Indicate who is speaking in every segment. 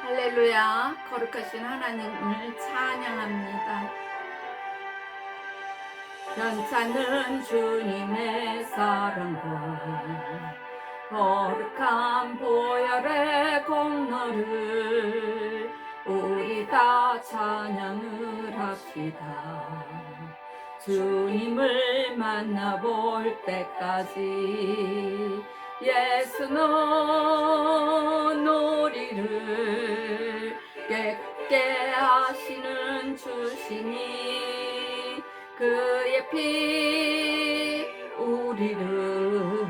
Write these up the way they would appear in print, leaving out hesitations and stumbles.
Speaker 1: 할렐루야, 거룩하신 하나님을 찬양합니다. 현찮은 주님의 사랑과 거룩한 보혈의 공로를 우리 다 찬양을 합시다. 주님을 만나볼 때까지 예수는 우리를 깨끗게 하시는 주시니 그의 피 우리를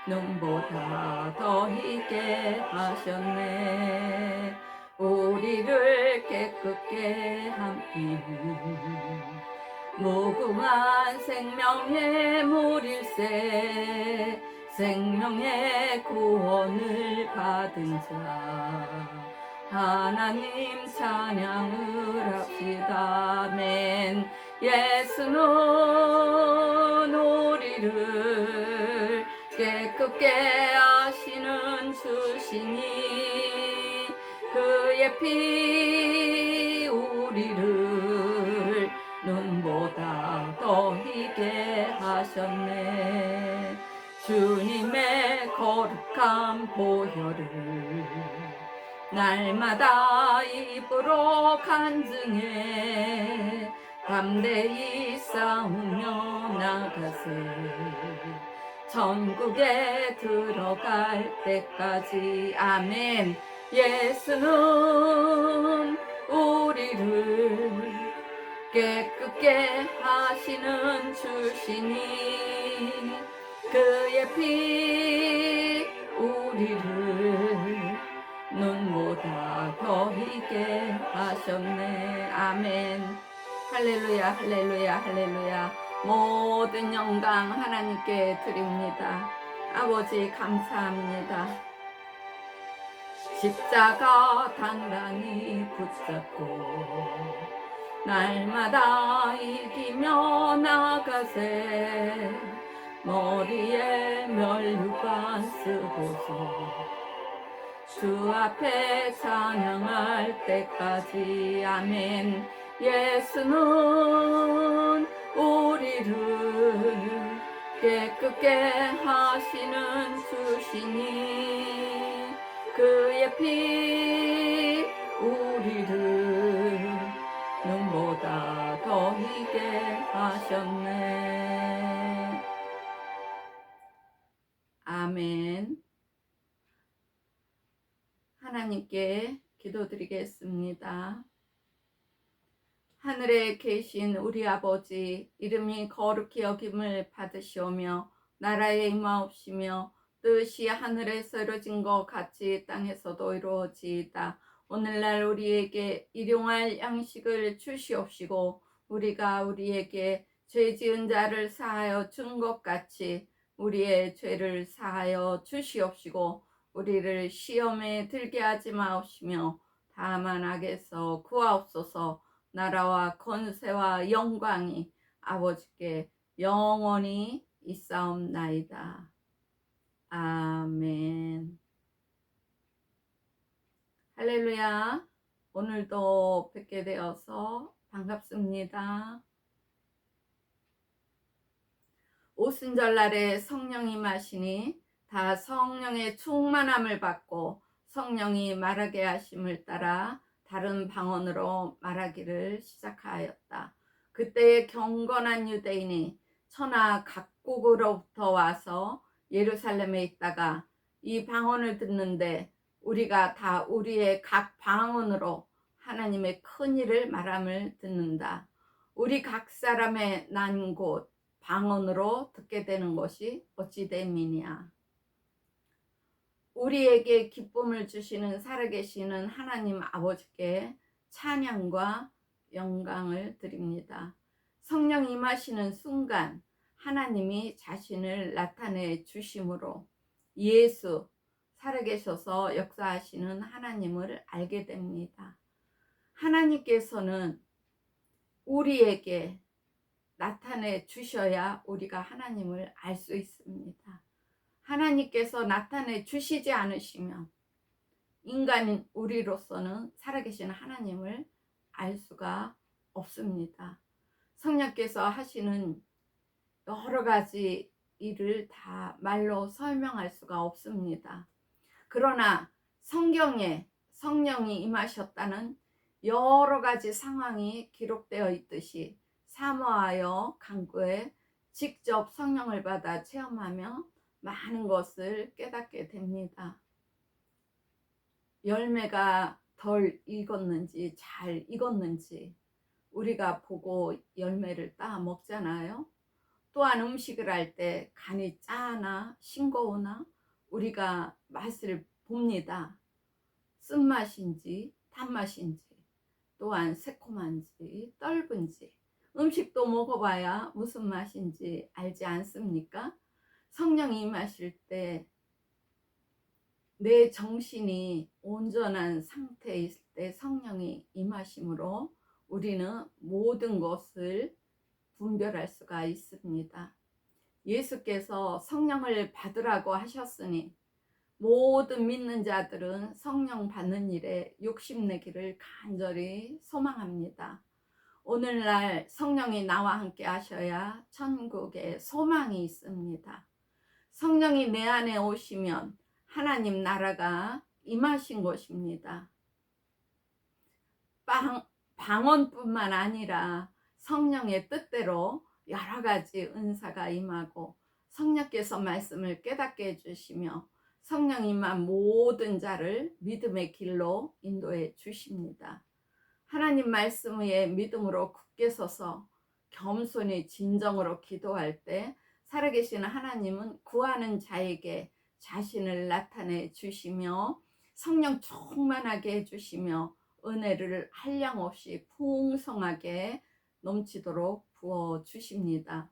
Speaker 1: 눈보다 더 희게 하셨네. 우리를 깨끗게 함이니 무궁한 생명의 물일세. 생명의 구원을 받은 자 하나님 찬양을 합시다. 아멘. 예수는 우리를 깨끗게 하시는 주시니 그의 피 우리를 눈보다 더 희게 하셨네. 주님의 거룩한 보혈을 날마다 입으로 간증해 담대히 싸우며 나가세. 천국에 들어갈 때까지. 아멘. 예수는 우리를 깨끗게 하시는 주시니 그의 피 우리를 눈보다 더 희게 하셨네. 아멘. 할렐루야, 할렐루야, 할렐루야. 모든 영광 하나님께 드립니다. 아버지 감사합니다. 십자가 단단히 붙잡고 날마다 이기며 나가세. 머리에 면류관 쓰고서 주 앞에 찬양할 때까지. 아멘. 예수는 우리를 깨끗게 하시는 주시니 그의 피 우리를 눈보다 더 희게 하셨네. 아멘. 하나님께 기도드리겠습니다. 하늘에 계신 우리 아버지, 이름이 거룩히 여김을 받으시오며 나라에 임하옵시며 뜻이 하늘에서 이루어진 것 같이 땅에서도 이루어지이다. 오늘날 우리에게 일용할 양식을 주시옵시고 우리가 우리에게 죄 지은 자를 사하여 준 것 같이 우리의 죄를 사하여 주시옵시고 우리를 시험에 들게 하지 마옵시며 다만 악에서 구하옵소서. 나라와 권세와 영광이 아버지께 영원히 있사옵나이다. 아멘. 할렐루야. 오늘도 뵙게 되어서 반갑습니다. 오순절날에 성령이 임하시니 다 성령의 충만함을 받고 성령이 말하게 하심을 따라 다른 방언으로 말하기를 시작하였다. 그때의 경건한 유대인이 천하 각국으로부터 와서 예루살렘에 있다가 이 방언을 듣는데 우리가 다 우리의 각 방언으로 하나님의 큰 일을 말함을 듣는다. 우리 각 사람의 난 곳 방언으로 듣게 되는 것이 어찌 됨이냐. 우리에게 기쁨을 주시는 살아계시는 하나님 아버지께 찬양과 영광을 드립니다. 성령 임하시는 순간 하나님이 자신을 나타내 주심으로 예수 살아계셔서 역사하시는 하나님을 알게 됩니다. 하나님께서는 우리에게 나타내 주셔야 우리가 하나님을 알 수 있습니다. 하나님께서 나타내 주시지 않으시면 인간인 우리로서는 살아계신 하나님을 알 수가 없습니다. 성령께서 하시는 여러 가지 일을 다 말로 설명할 수가 없습니다. 그러나 성경에 성령이 임하셨다는 여러 가지 상황이 기록되어 있듯이 사모하여 간구에 직접 성령을 받아 체험하며 많은 것을 깨닫게 됩니다. 열매가 덜 익었는지 잘 익었는지 우리가 보고 열매를 따 먹잖아요. 또한 음식을 할 때 간이 짜나 싱거우나 우리가 맛을 봅니다. 쓴맛인지 단맛인지 또한 새콤한지 떫은지 음식도 먹어봐야 무슨 맛인지 알지 않습니까? 성령이 임하실 때 내 정신이 온전한 상태에 있을 때 성령이 임하심으로 우리는 모든 것을 분별할 수가 있습니다. 예수께서 성령을 받으라고 하셨으니 모든 믿는 자들은 성령 받는 일에 욕심내기를 간절히 소망합니다. 오늘날 성령이 나와 함께 하셔야 천국에 소망이 있습니다. 성령이 내 안에 오시면 하나님 나라가 임하신 것입니다. 방언뿐만 아니라 성령의 뜻대로 여러 가지 은사가 임하고 성령께서 말씀을 깨닫게 해주시며 성령 임한 모든 자를 믿음의 길로 인도해 주십니다. 하나님 말씀 위에 믿음으로 굳게 서서 겸손히 진정으로 기도할 때 살아계신 하나님은 구하는 자에게 자신을 나타내 주시며 성령 충만하게 해주시며 은혜를 한량없이 풍성하게 넘치도록 부어 주십니다.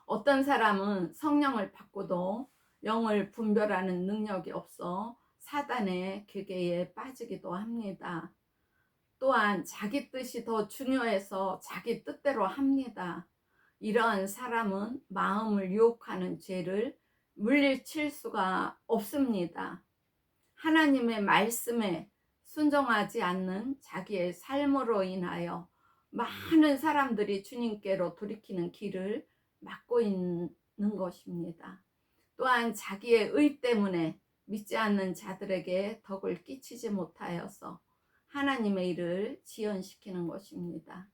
Speaker 1: 어떤 사람은 성령을 받고도 영을 분별하는 능력이 없어 사단의 괴계에 빠지기도 합니다. 또한 자기 뜻이 더 중요해서 자기 뜻대로 합니다. 이러한 사람은 마음을 유혹하는 죄를 물리칠 수가 없습니다. 하나님의 말씀에 순종하지 않는 자기의 삶으로 인하여 많은 사람들이 주님께로 돌이키는 길을 막고 있는 것입니다. 또한 자기의 의 때문에 믿지 않는 자들에게 덕을 끼치지 못하여서 하나님의 일을 지연시키는 것입니다.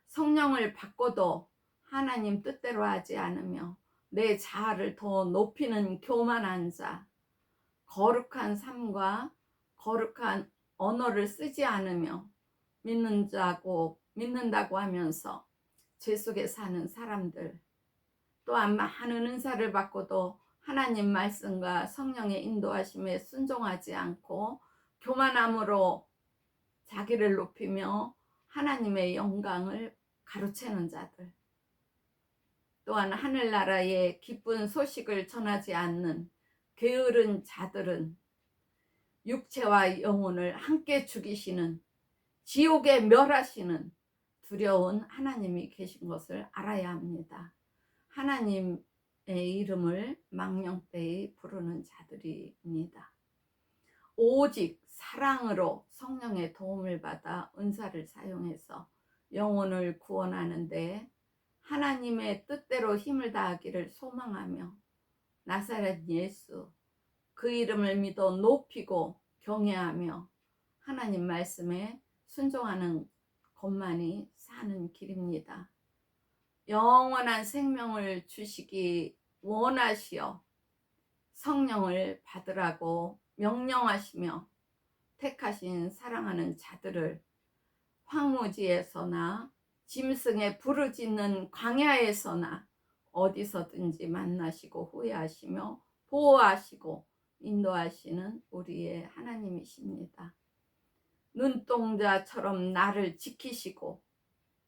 Speaker 1: 성령을 받고도 하나님 뜻대로 하지 않으며 내 자아를 더 높이는 교만한 자, 거룩한 삶과 거룩한 언어를 쓰지 않으며 믿는다고 하면서 죄 속에 사는 사람들, 또한 많은 은사를 받고도 하나님 말씀과 성령의 인도하심에 순종하지 않고 교만함으로 자기를 높이며 하나님의 영광을 가로채는 자들, 또한 하늘나라의 기쁜 소식을 전하지 않는 게으른 자들은 육체와 영혼을 함께 죽이시는 지옥에 멸하시는 두려운 하나님이 계신 것을 알아야 합니다. 하나님의 이름을 망령되이 부르는 자들입니다. 오직 사랑으로 성령의 도움을 받아 은사를 사용해서 영혼을 구원하는데 하나님의 뜻대로 힘을 다하기를 소망하며 나사렛 예수 그 이름을 믿어 높이고 경외하며 하나님 말씀에 순종하는 것만이 사는 길입니다. 영원한 생명을 주시기 원하시어 성령을 받으라고 명령하시며 택하신 사랑하는 자들을 황무지에서나 짐승의 부르짖는 광야에서나 어디서든지 만나시고 후회하시며 보호하시고 인도하시는 우리의 하나님이십니다. 눈동자처럼 나를 지키시고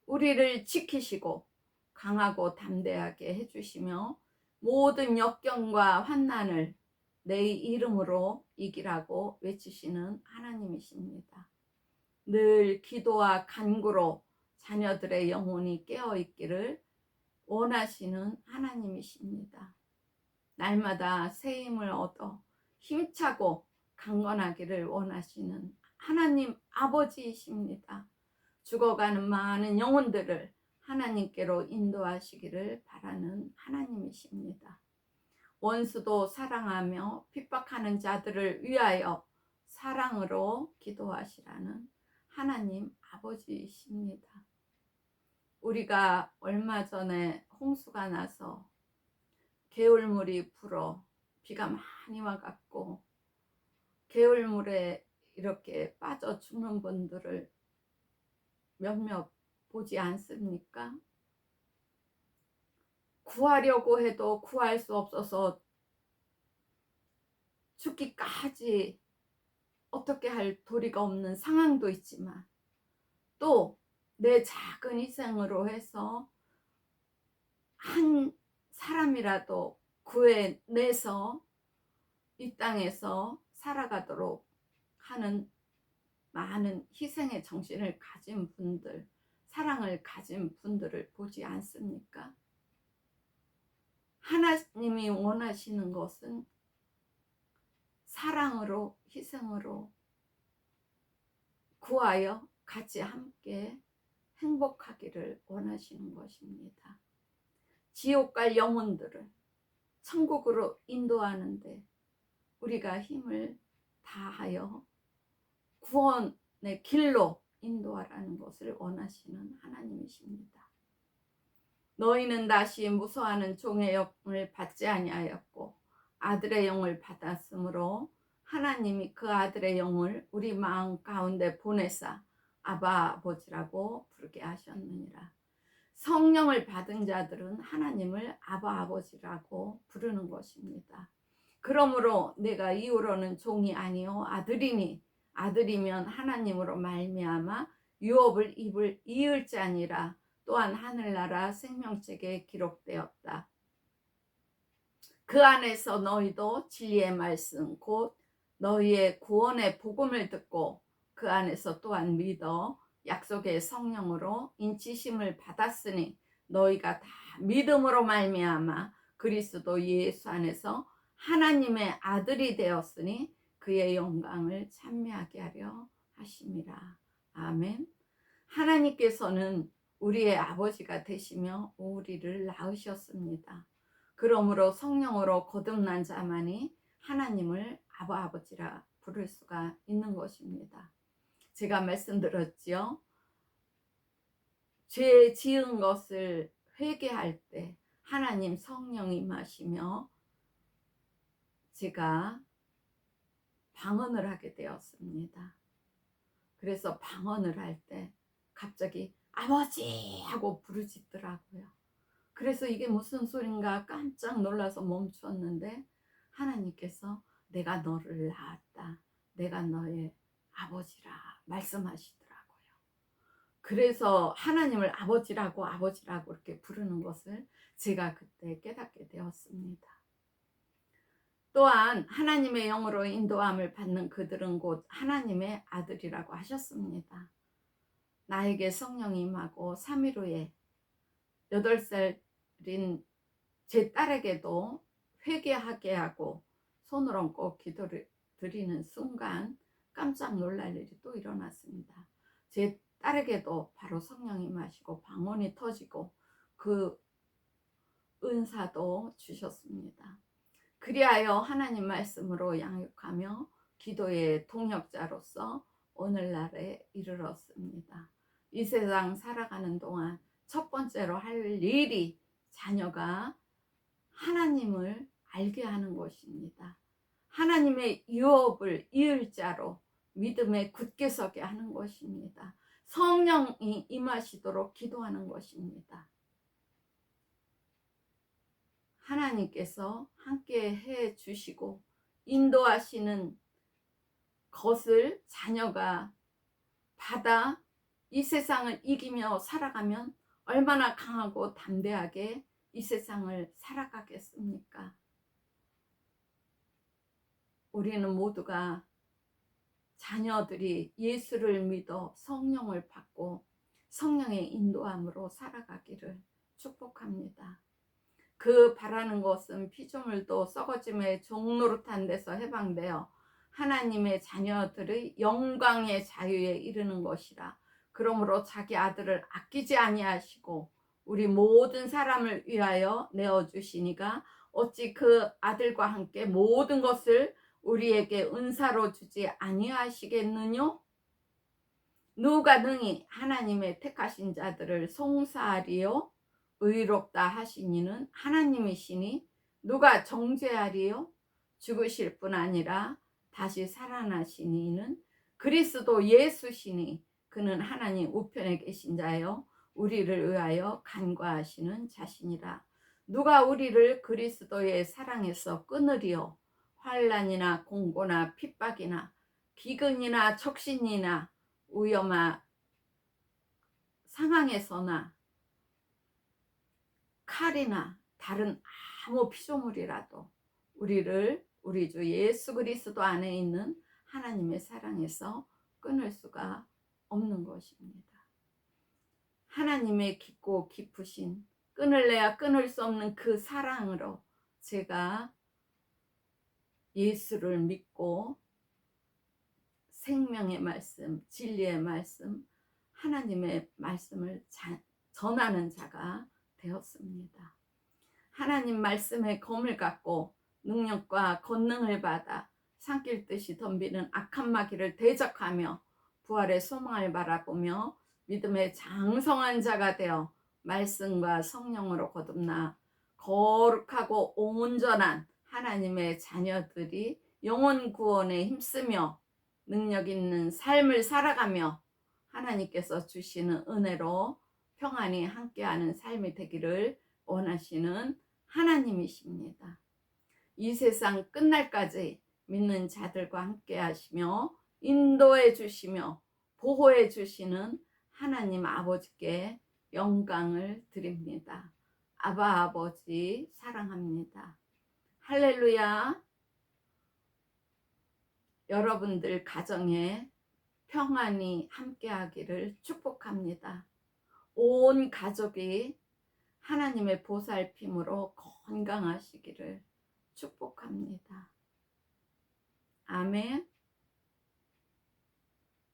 Speaker 1: 우리를 지키시고 강하고 담대하게 해주시며 모든 역경과 환난을 내 이름으로 이기라고 외치시는 하나님이십니다. 늘 기도와 간구로 자녀들의 영혼이 깨어있기를 원하시는 하나님이십니다. 날마다 새 힘을 얻어 힘차고 강건하기를 원하시는 하나님 아버지이십니다. 죽어가는 많은 영혼들을 하나님께로 인도하시기를 바라는 하나님이십니다. 원수도 사랑하며 핍박하는 자들을 위하여 사랑으로 기도하시라는 하나님 아버지이십니다. 우리가 얼마 전에 홍수가 나서 개울물이 불어 비가 많이 와갖고 개울물에 이렇게 빠져 죽는 분들을 몇몇 보지 않습니까? 구하려고 해도 구할 수 없어서 죽기까지 어떻게 할 도리가 없는 상황도 있지만, 또 내 작은 희생으로 해서 한 사람이라도 구해내서 이 땅에서 살아가도록 하는 많은 희생의 정신을 가진 분들, 사랑을 가진 분들을 보지 않습니까? 하나님이 원하시는 것은 사랑으로, 희생으로 구하여 같이 함께 행복하기를 원하시는 것입니다. 지옥 갈 영혼들을 천국으로 인도하는데 우리가 힘을 다하여 구원의 길로 인도하라는 것을 원하시는 하나님이십니다. 너희는 다시 무서워하는 종의 영을 받지 아니하였고 아들의 영을 받았으므로 하나님이 그 아들의 영을 우리 마음 가운데 보내사 아바 아버지라고 부르게 하셨느니라. 성령을 받은 자들은 하나님을 아바 아버지라고 부르는 것입니다. 그러므로 내가 이후로는 종이 아니요 아들이니 아들이면 하나님으로 말미암아 유업을 입을 이을 자니라. 또한 하늘나라 생명책에 기록되었다. 그 안에서 너희도 진리의 말씀 곧 너희의 구원의 복음을 듣고 그 안에서 또한 믿어 약속의 성령으로 인치심을 받았으니 너희가 다 믿음으로 말미암아 그리스도 예수 안에서 하나님의 아들이 되었으니 그의 영광을 찬미하게 하려 하심이라. 아멘. 하나님께서는 우리의 아버지가 되시며 우리를 낳으셨습니다. 그러므로 성령으로 거듭난 자만이 하나님을 아바 아버지라 부를 수가 있는 것입니다. 제가 말씀드렸지요. 죄 지은 것을 회개할 때 하나님 성령이 임하시며 제가 방언을 하게 되었습니다. 그래서 방언을 할 때 갑자기 아버지 하고 부르짖더라고요. 그래서 이게 무슨 소린가 깜짝 놀라서 멈추었는데 하나님께서 내가 너를 낳았다. 내가 너의 아버지라 말씀하시더라고요. 그래서 하나님을 아버지라고 이렇게 부르는 것을 제가 그때 깨닫게 되었습니다. 또한 하나님의 영으로 인도함을 받는 그들은 곧 하나님의 아들이라고 하셨습니다. 나에게 성령이 임하고 3일 후에 8살인 제 딸에게도 회개하게 하고 손을 얹고 기도를 드리는 순간 깜짝 놀랄 일이 또 일어났습니다. 제 딸에게도 바로 성령이 임하시고 방언이 터지고 그 은사도 주셨습니다. 그리하여 하나님 말씀으로 양육하며 기도의 동역자로서 오늘날에 이르렀습니다. 이 세상 살아가는 동안 첫 번째로 할 일이 자녀가 하나님을 알게 하는 것입니다. 하나님의 유업을 이을 자로 믿음에 굳게 서게 하는 것입니다. 성령이 임하시도록 기도하는 것입니다. 하나님께서 함께 해 주시고 인도하시는 것을 자녀가 받아 이 세상을 이기며 살아가면 얼마나 강하고 담대하게 이 세상을 살아가겠습니까? 우리는 모두가 자녀들이 예수를 믿어 성령을 받고 성령의 인도함으로 살아가기를 축복합니다. 그 바라는 것은 피조물도 썩어짐의 종노릇한 데서 해방되어 하나님의 자녀들의 영광의 자유에 이르는 것이라. 그러므로 자기 아들을 아끼지 아니하시고 우리 모든 사람을 위하여 내어 주시니가 어찌 그 아들과 함께 모든 것을 우리에게 은사로 주지 아니하시겠느뇨? 누가 능히 하나님의 택하신 자들을 송사하리요? 의롭다 하신 이는 하나님이시니 누가 정죄하리요? 죽으실 뿐 아니라 다시 살아나신 이는 그리스도 예수시니 그는 하나님 우편에 계신 자요 우리를 위하여 간과하시는 자신이라. 누가 우리를 그리스도의 사랑에서 끊으리요? 환난이나 공고나 핍박이나 기근이나 적신이나 위험한 상황에서나 칼이나 다른 아무 피조물이라도 우리를 우리 주 예수 그리스도 안에 있는 하나님의 사랑에서 끊을 수가 없는 것입니다. 하나님의 깊고 깊으신 끊을래야 끊을 수 없는 그 사랑으로 제가 예수를 믿고 생명의 말씀, 진리의 말씀, 하나님의 말씀을 전하는 자가 되었습니다. 하나님 말씀의 검을 갖고 능력과 권능을 받아 산길 듯이 덤비는 악한 마귀를 대적하며 부활의 소망을 바라보며 믿음의 장성한 자가 되어 말씀과 성령으로 거듭나 거룩하고 온전한 하나님의 자녀들이 영혼 구원에 힘쓰며 능력 있는 삶을 살아가며 하나님께서 주시는 은혜로 평안히 함께하는 삶이 되기를 원하시는 하나님이십니다. 이 세상 끝날까지 믿는 자들과 함께 하시며 인도해 주시며 보호해 주시는 하나님 아버지께 영광을 드립니다. 아바 아버지 사랑합니다. 할렐루야. 여러분들 가정에 평안히 함께하기를 축복합니다. 온 가족이 하나님의 보살핌으로 건강하시기를 축복합니다. 아멘.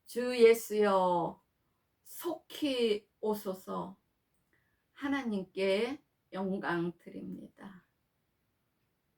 Speaker 1: 주 예수여 속히 오소서. 하나님께 영광 드립니다.